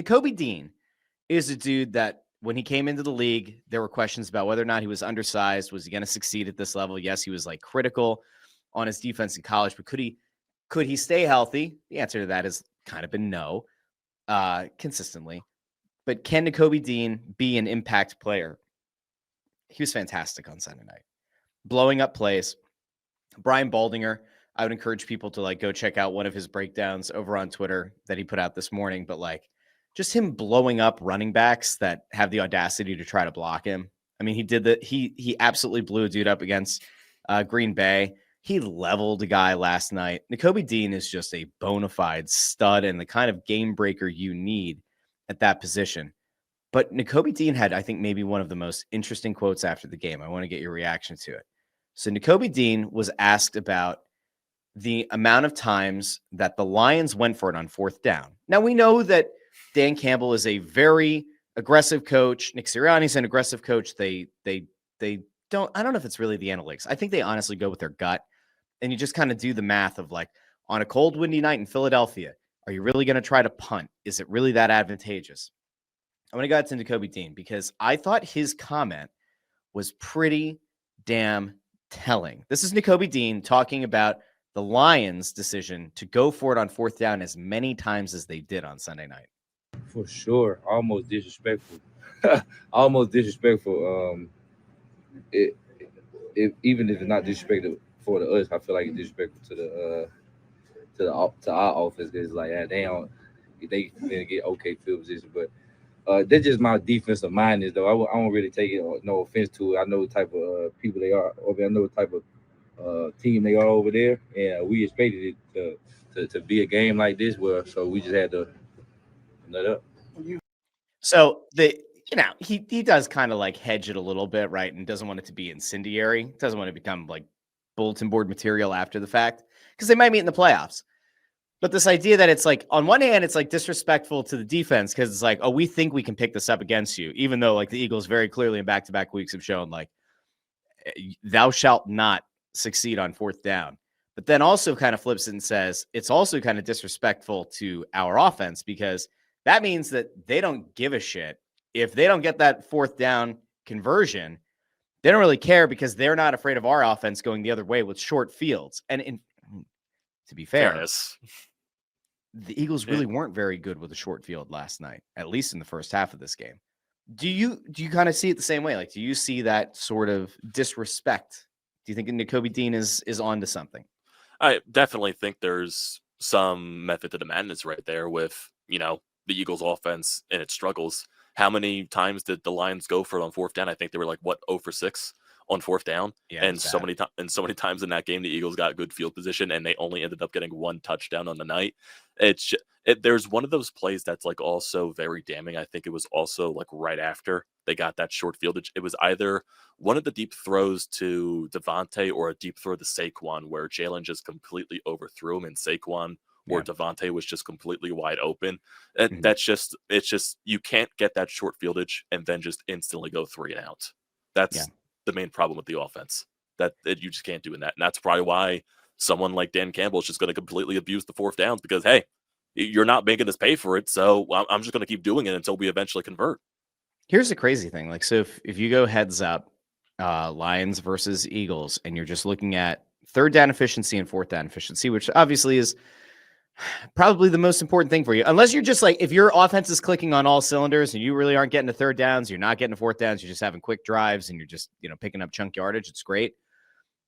Nakobe Dean is a dude that when he came into the league, there were questions about whether or not he was undersized. Was he going to succeed at this level? Yes, he was like critical on his defense in college, but could he stay healthy? The answer to that has kind of been no, consistently. But can Nakobe Dean be an impact player? He was fantastic on Sunday night, blowing up plays. Brian Baldinger, I would encourage people to like go check out one of his breakdowns over on Twitter that he put out this morning. But like just him blowing up running backs that have the audacity to try to block him. I mean, he did that. He absolutely blew a dude up against Green Bay. He leveled a guy last night. Nakobe Dean is just a bona fide stud and the kind of game breaker you need at that position. But Nakobe Dean had, I think, maybe one of the most interesting quotes after the game. I want to get your reaction to it. So Nakobe Dean was asked about the amount of times that the Lions went for it on fourth down. Now, we know that Dan Campbell is a very aggressive coach. Nick Sirianni's an aggressive coach. They don't, I don't know if it's really the analytics. I think they honestly go with their gut. And you just kind of do the math of like, on a cold, windy night in Philadelphia, are you really going to try to punt? Is it really that advantageous? I'm going to go out to Nakobe Dean because I thought his comment was pretty damn telling. This is Nakobe Dean talking about the Lions' decision to go for it on fourth down as many times as they did on Sunday night. For sure, almost disrespectful. Almost disrespectful. Even if it's not disrespectful for us, I feel like it's disrespectful to our offense. Because like, they didn't get okay field position, but that's just my defensive mindness, though. I won't really take it, no offense to it. I know the type of people they are, or I know the type of team they are over there, and we expected it to be a game like this, so we just had to nut up. So he does kind of like hedge it a little bit, right, and doesn't want it to be incendiary. Doesn't want to become like bulletin board material after the fact because they might meet in the playoffs. But this idea that it's like, on one hand, it's like disrespectful to the defense because it's like, oh, we think we can pick this up against you, even though like the Eagles very clearly in back-to-back weeks have shown like, thou shalt not succeed on fourth down. But then also kind of flips it and says it's also kind of disrespectful to our offense because that means that they don't give a shit. If they don't get that fourth down conversion, they don't really care because they're not afraid of our offense going the other way with short fields. And to be fair, fairness, the Eagles really weren't very good with a short field last night, at least in the first half of this game. Do you kind of see it the same way? Like, do you see that sort of disrespect? Do you think Nakobe Dean is on to something? I definitely think there's some method to the madness right there with, the Eagles offense and its struggles. How many times did the Lions go for it on fourth down? I think they were like, 0 for 6 on fourth down. Yeah, and so many times in that game, the Eagles got good field position and they only ended up getting one touchdown on the night. There's one of those plays that's like also very damning. I think it was also like right after they got that short fieldage. It was either one of the deep throws to Devontae or a deep throw to Saquon where Jalen just completely overthrew him and Saquon or Devontae was just completely wide open. And it's just, you can't get that short fieldage and then just instantly go 3 and out. That's the main problem with the offense that you just can't do in that. And that's probably why someone like Dan Campbell is just going to completely abuse the fourth downs because, hey, you're not making us pay for it. So I'm just going to keep doing it until we eventually convert. Here's the crazy thing. Like, so if you go heads up, Lions versus Eagles, and you're just looking at third down efficiency and fourth down efficiency, which obviously is probably the most important thing for you. Unless you're just like, if your offense is clicking on all cylinders and you really aren't getting to third downs, you're not getting to fourth downs, you're just having quick drives and you're just, picking up chunk yardage. It's great.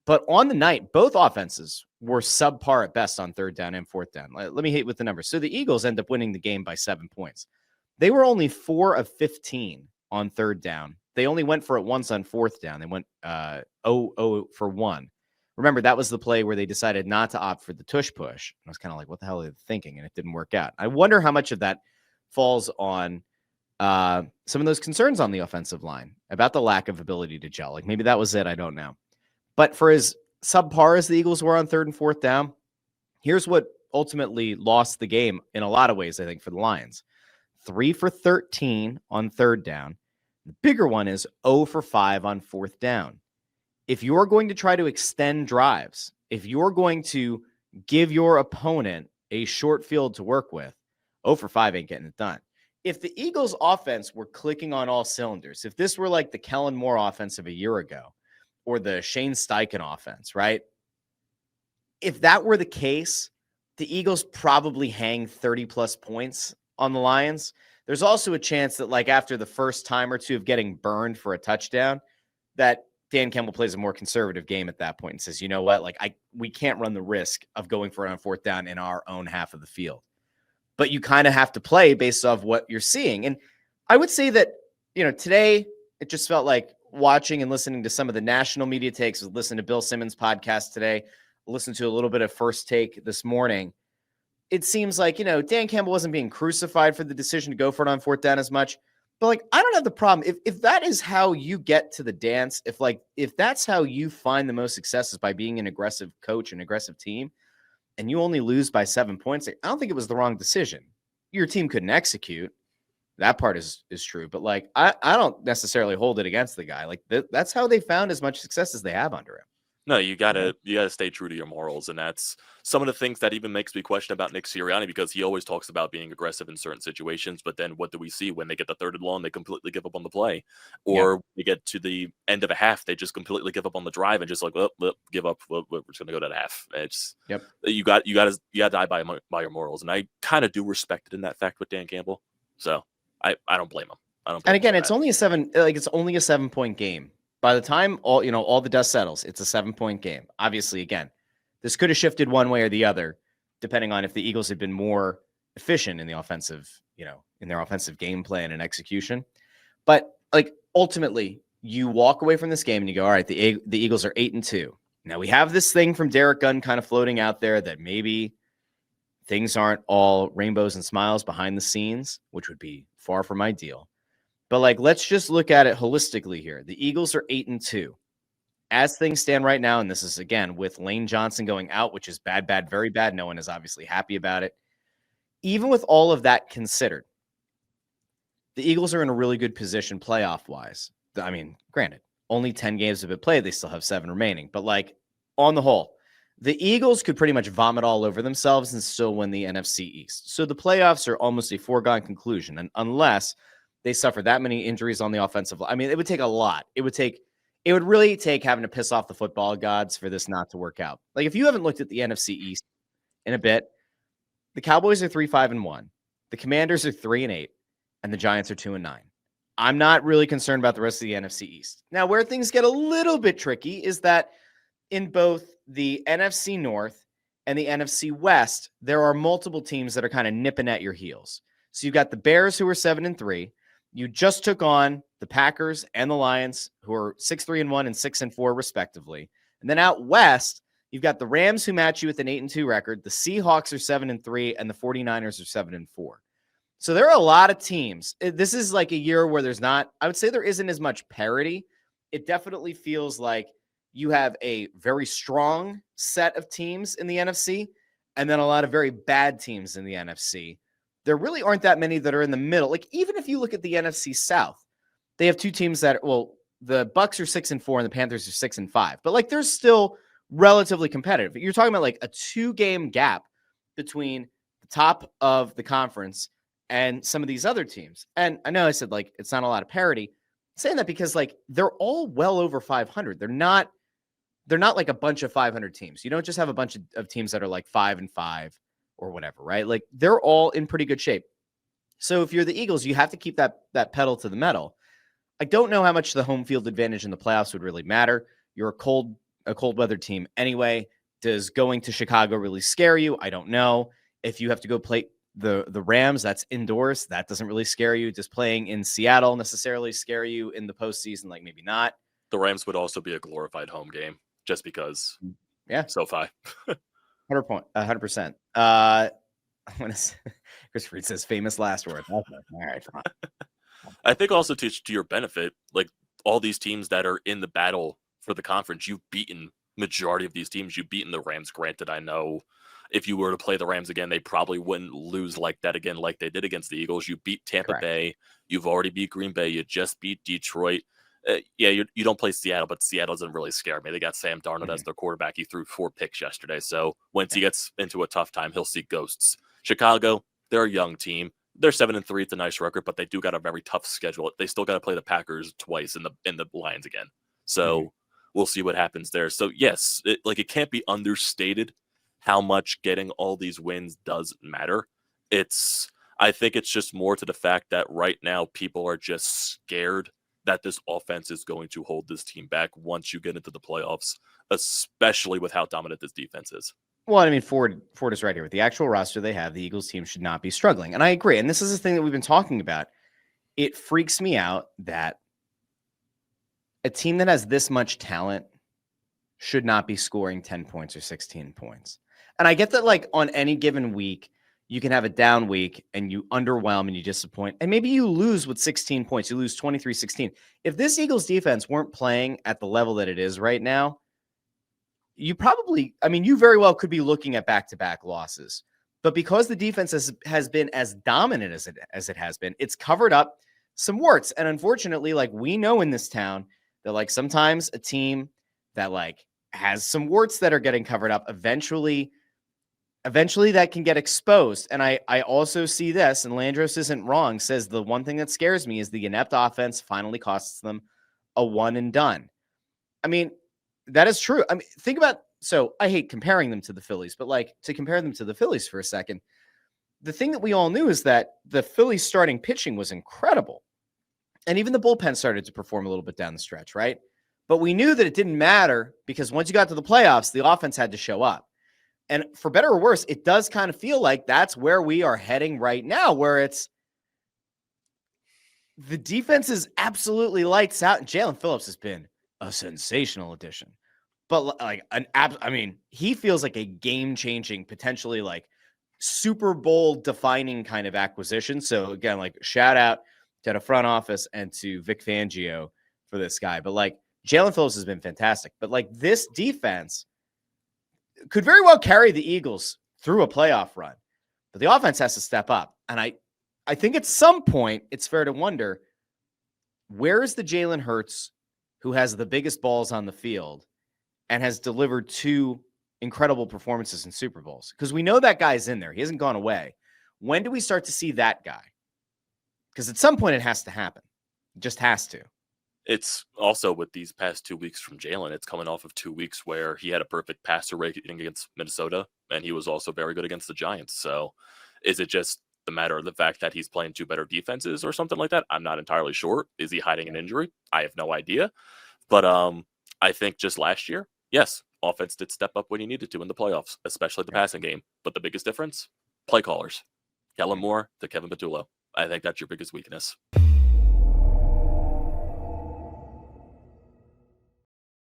But on the night, both offenses were subpar at best on third down and fourth down. Let me hit with the numbers. So the Eagles end up winning the game by 7 points. They were only 4 of 15 on third down. They only went for it once on fourth down. They went 0 for 1. Remember, that was the play where they decided not to opt for the tush push. I was kind of like, what the hell are they thinking? And it didn't work out. I wonder how much of that falls on some of those concerns on the offensive line about the lack of ability to gel. Like maybe that was it. I don't know. But for as subpar as the Eagles were on third and fourth down, here's what ultimately lost the game in a lot of ways, I think, for the Lions. 3 for 13 on third down. The bigger one is 0 for 5 on fourth down. If you're going to try to extend drives, if you're going to give your opponent a short field to work with, 0 for 5 ain't getting it done. if the Eagles offense were clicking on all cylinders, if this were like the Kellen Moore offense of a year ago or the Shane Steichen offense, right? If that were the case, the Eagles probably hang 30 plus points on the Lions. There's also a chance that like after the first time or two of getting burned for a touchdown, that Dan Campbell plays a more conservative game at that point and says, you know what, like we can't run the risk of going for it on fourth down in our own half of the field. But you kind of have to play based off what you're seeing. And I would say that, today it just felt like watching and listening to some of the national media takes, listening to Bill Simmons' podcast today, listened to a little bit of First Take this morning. It seems like, Dan Campbell wasn't being crucified for the decision to go for it on fourth down as much. But like, I don't have the problem. If that is how you get to the dance, if that's how you find the most success is by being an aggressive coach, an aggressive team, and you only lose by 7 points, I don't think it was the wrong decision. Your team couldn't execute. That part is true. But like, I don't necessarily hold it against the guy. Like that's how they found as much success as they have under him. No, you gotta stay true to your morals, and that's some of the things that even makes me question about Nick Sirianni, because he always talks about being aggressive in certain situations, but then what do we see when they get the third and long? They completely give up on the play, or they get to the end of a half, they just completely give up on the drive and just like, give up. We're just gonna go to the half. It's you got to die by your morals, and I kind of do respect it in that fact with Dan Campbell. So I don't blame him. And again, it's only a 7-point game. By the time all the dust settles, it's a 7-point game. Obviously, again, this could have shifted one way or the other, depending on if the Eagles had been more efficient in the offensive, in their offensive game plan and execution. But like ultimately, you walk away from this game and you go, all right, the Eagles are 8-2. Now we have this thing from Derek Gunn kind of floating out there that maybe things aren't all rainbows and smiles behind the scenes, which would be far from ideal. But like, let's just look at it holistically here. The Eagles are 8-2. As things stand right now, and this is, again, with Lane Johnson going out, which is bad, very bad. No one is obviously happy about it. Even with all of that considered, the Eagles are in a really good position playoff-wise. I mean, granted, only 10 games have been played. They still have 7 remaining. But like, on the whole, the Eagles could pretty much vomit all over themselves and still win the NFC East. So the playoffs are almost a foregone conclusion, and unless they suffer that many injuries on the offensive line. I mean, it would take a lot. It would really take having to piss off the football gods for this not to work out. Like, if you haven't looked at the NFC East in a bit, the Cowboys are 3-5-1. The Commanders are 3-8, and the Giants are 2-9. I'm not really concerned about the rest of the NFC East. Now, where things get a little bit tricky is that in both the NFC North and the NFC West, there are multiple teams that are kind of nipping at your heels. So you've got the Bears, who are 7-3. You just took on the Packers and the Lions, who are 6-3-1 and 6-4 respectively. And then out west, you've got the Rams, who match you with an 8-2 record. The Seahawks are 7-3, and the 49ers are 7-4. So there are a lot of teams. This is like a year where I would say there isn't as much parity. It definitely feels like you have a very strong set of teams in the NFC, and then a lot of very bad teams in the NFC. There really aren't that many that are in the middle. Like, even if you look at the NFC South, they have 2 teams that, the Bucs are 6-4 and the Panthers are 6-5. But like, they're still relatively competitive. You're talking about like a 2-game gap between the top of the conference and some of these other teams. And I know I said like it's not a lot of parity. I'm saying that because like they're all well over 500. They're not like a bunch of 500 teams. You don't just have a bunch of teams that are like 5-5. Or whatever, right? Like, they're all in pretty good shape. So if you're the Eagles, you have to keep that pedal to the metal. I don't know how much the home field advantage in the playoffs would really matter. You're a cold weather team anyway. Does going to Chicago really scare you? I don't know. If you have to go play the Rams, that's indoors. That doesn't really scare you. Does playing in Seattle necessarily scare you in the postseason? Like, maybe not. The Rams would also be a glorified home game just because. Yeah. SoFi. 100%. Chris Reed says famous last word. Okay. All right, fine. I think also to your benefit, like all these teams that are in the battle for the conference, you've beaten majority of these teams. You've beaten the Rams. Granted, I know if you were to play the Rams again, they probably wouldn't lose like that again, like they did against the Eagles. You beat Tampa Bay. You've already beat Green Bay. You just beat Detroit. You don't play Seattle, but Seattle doesn't really scare me. They got Sam Darnold as their quarterback. He threw 4 picks yesterday. So once he gets into a tough time, he'll see ghosts. Chicago, they're a young team. they're 7-3. It's a nice record, but they do got a very tough schedule. They still got to play the Packers twice and the Lions again. So we'll see what happens there. So yes, it can't be understated how much getting all these wins does matter. I think it's just more to the fact that right now people are just scared that this offense is going to hold this team back once you get into the playoffs, especially with how dominant this defense is. Well, I mean, Ford is right here. With the actual roster they have, the Eagles team should not be struggling. And I agree. And this is the thing that we've been talking about. It freaks me out that a team that has this much talent should not be scoring 10 points or 16 points. And I get that, like, on any given week, you can have a down week and you underwhelm and you disappoint. And maybe you lose with 16 points. You lose 23-16. If this Eagles defense weren't playing at the level that it is right now, you very well could be looking at back-to-back losses. But because the defense has been as dominant as it has been, it's covered up some warts. And unfortunately, like, we know in this town that, like, sometimes a team that, like, has some warts that are getting covered up, eventually that can get exposed. And I also see this, and Landros isn't wrong, says the one thing that scares me is the inept offense finally costs them a one and done. I mean, that is true. I mean, think about, so I hate comparing them to the Phillies, but, like, to compare them to the Phillies for a second, the thing that we all knew is that the Phillies starting pitching was incredible. And even the bullpen started to perform a little bit down the stretch, right? But we knew that it didn't matter because once you got to the playoffs, the offense had to show up. And for better or worse, it does kind of feel like that's where we are heading right now, where it's the defense is absolutely lights out. And Jalen Phillips has been a sensational addition. But, like, he feels like a game-changing, potentially, like, Super Bowl defining kind of acquisition. So again, like, shout out to the front office and to Vic Fangio for this guy. But, like, Jalen Phillips has been fantastic. But, like, this defense could very well carry the Eagles through a playoff run. But the offense has to step up. And I think at some point it's fair to wonder, where is the Jalen Hurts who has the biggest balls on the field and has delivered 2 incredible performances in Super Bowls? Because we know that guy's in there. He hasn't gone away. When do we start to see that guy? Because at some point it has to happen. It just has to. It's also with these past 2 weeks from Jalen, it's coming off of 2 weeks where he had a perfect passer rating against Minnesota, and he was also very good against the Giants. So is it just the matter of the fact that he's playing 2 better defenses or something like that? I'm not entirely sure. Is he hiding an injury? I have no idea. But I think just last year, yes, offense did step up when he needed to in the playoffs, especially the passing game. But the biggest difference, play callers. Kellen Moore to Kevin Patullo. I think that's your biggest weakness.